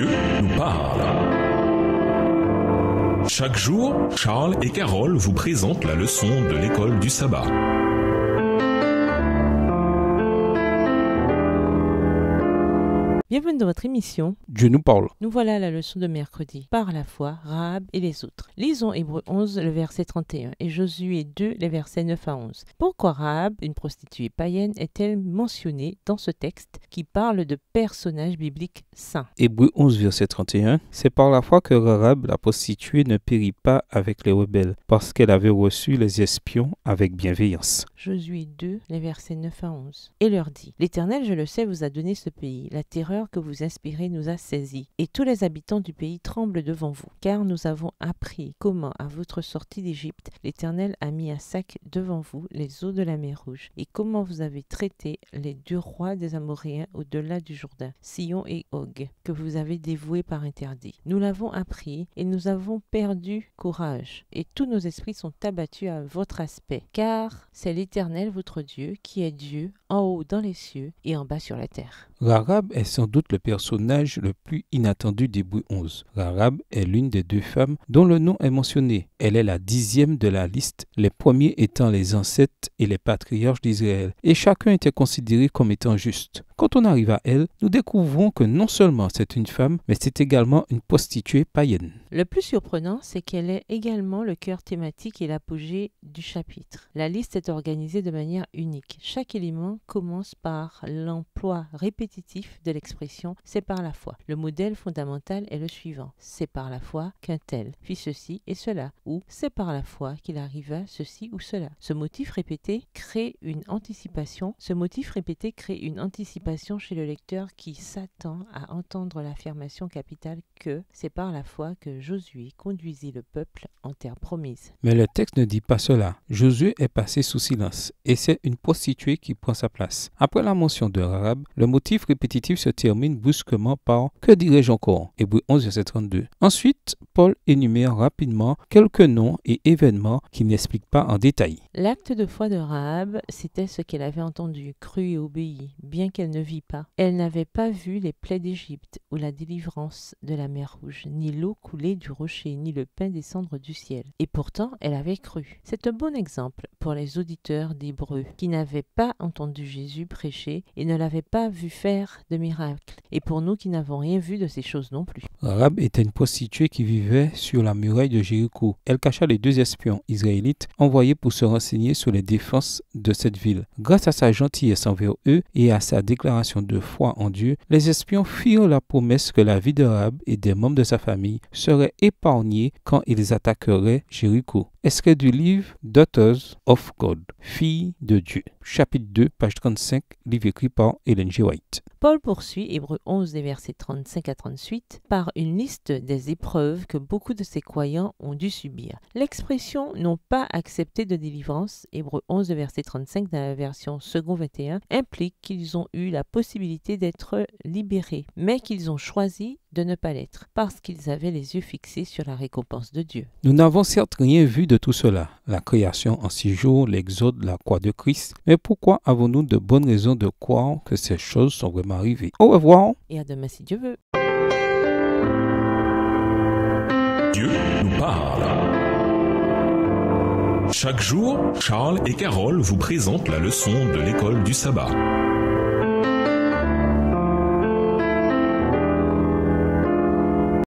Dieu nous parle. Chaque jour, Charles et Carole vous présentent la leçon de l'école du sabbat. Bienvenue dans votre émission Dieu nous parle. Nous voilà à la leçon de mercredi. Par la foi, Rahab et les autres. Lisons Hébreux 11, le verset 31 et Josué 2, les versets 9 à 11. Pourquoi Rahab, une prostituée païenne, est-elle mentionnée dans ce texte qui parle de personnages bibliques saints? Hébreux 11, verset 31. C'est par la foi que Rahab, la prostituée, ne périt pas avec les rebelles, parce qu'elle avait reçu les espions avec bienveillance. Josué 2, les versets 9 à 11. Et leur dit, l'Éternel, je le sais, vous a donné ce pays. La terreur que vous inspirez nous a saisis, et tous les habitants du pays tremblent devant vous, car nous avons appris comment, à votre sortie d'Égypte, l'Éternel a mis à sac devant vous les eaux de la mer Rouge, et comment vous avez traité les deux rois des Amoréens au-delà du Jourdain, Sihon et Og, que vous avez dévoués par interdit. Nous l'avons appris, et nous avons perdu courage, et tous nos esprits sont abattus à votre aspect, car c'est l'Éternel votre Dieu qui est Dieu en haut dans les cieux et en bas sur la terre. Rahab est sans doute le personnage le plus inattendu d'Hébreux 11. Rahab est l'une des deux femmes dont le nom est mentionné. Elle est la 10e de la liste, les premiers étant les ancêtres et les patriarches d'Israël, et chacun était considéré comme étant juste. Quand on arrive à elle, nous découvrons que non seulement c'est une femme, mais c'est également une prostituée païenne. Le plus surprenant, c'est qu'elle est également le cœur thématique et l'apogée du chapitre. La liste est organisée de manière unique. Chaque élément commence par l'emploi répétitif de l'expression « c'est par la foi ». Le modèle fondamental est le suivant. C'est par la foi qu'un tel fit ceci et cela, ou c'est par la foi qu'il arriva ceci ou cela. Ce motif répété crée une anticipation chez le lecteur qui s'attend à entendre l'affirmation capitale que c'est par la foi que Josué conduisit le peuple en terre promise. Mais le texte ne dit pas cela. Josué est passé sous silence et c'est une prostituée qui prend sa place. Après la mention de Rahab, le motif répétitif se termine brusquement par « Que dirais-je encore ?» Hébreux 11, verset 32. Ensuite, Paul énumère rapidement quelques noms et événements qu'il n'explique pas en détail. L'acte de foi de Rahab, c'était ce qu'elle avait entendu, cru et obéi, bien qu'elle ne vit pas. Elle n'avait pas vu les plaies d'Égypte ou la délivrance de la mer Rouge, ni l'eau couler du rocher, ni le pain descendre du ciel. Et pourtant, elle avait cru. C'est un bon exemple pour les auditeurs d'Hébreux qui n'avaient pas entendu Jésus prêcher et ne l'avaient pas vu faire de miracles. Et pour nous qui n'avons rien vu de ces choses non plus. Rahab était une prostituée qui vivait sur la muraille de Jéricho. Elle cacha les deux espions israélites envoyés pour se renseigner sur les défenses de cette ville. Grâce à sa gentillesse envers eux et à sa déclaration de foi en Dieu, les espions firent la promesse que la vie de Rahab et des membres de sa famille serait épargnée quand ils attaqueraient Jéricho. Extrait du livre Daughters of God, Filles de Dieu, chapitre 2, page 35, livre écrit par Ellen G. White. Paul poursuit, Hébreux 11, des versets 35 à 38, par une liste des épreuves que beaucoup de ces croyants ont dû subir. L'expression « n'ont pas accepté de délivrance », Hébreux 11, verset 35 dans la version second 21, implique qu'ils ont eu la possibilité d'être libérés, mais qu'ils ont choisi de ne pas l'être, parce qu'ils avaient les yeux fixés sur la récompense de Dieu. Nous n'avons certes rien vu de tout cela, la création en 6 jours, l'exode, la croix de Christ, mais pourquoi avons-nous de bonnes raisons de croire que ces choses sont vraiment arrivées? Au revoir! Et à demain si Dieu veut. Dieu nous parle. Chaque jour, Charles et Carole vous présentent la leçon de l'école du sabbat.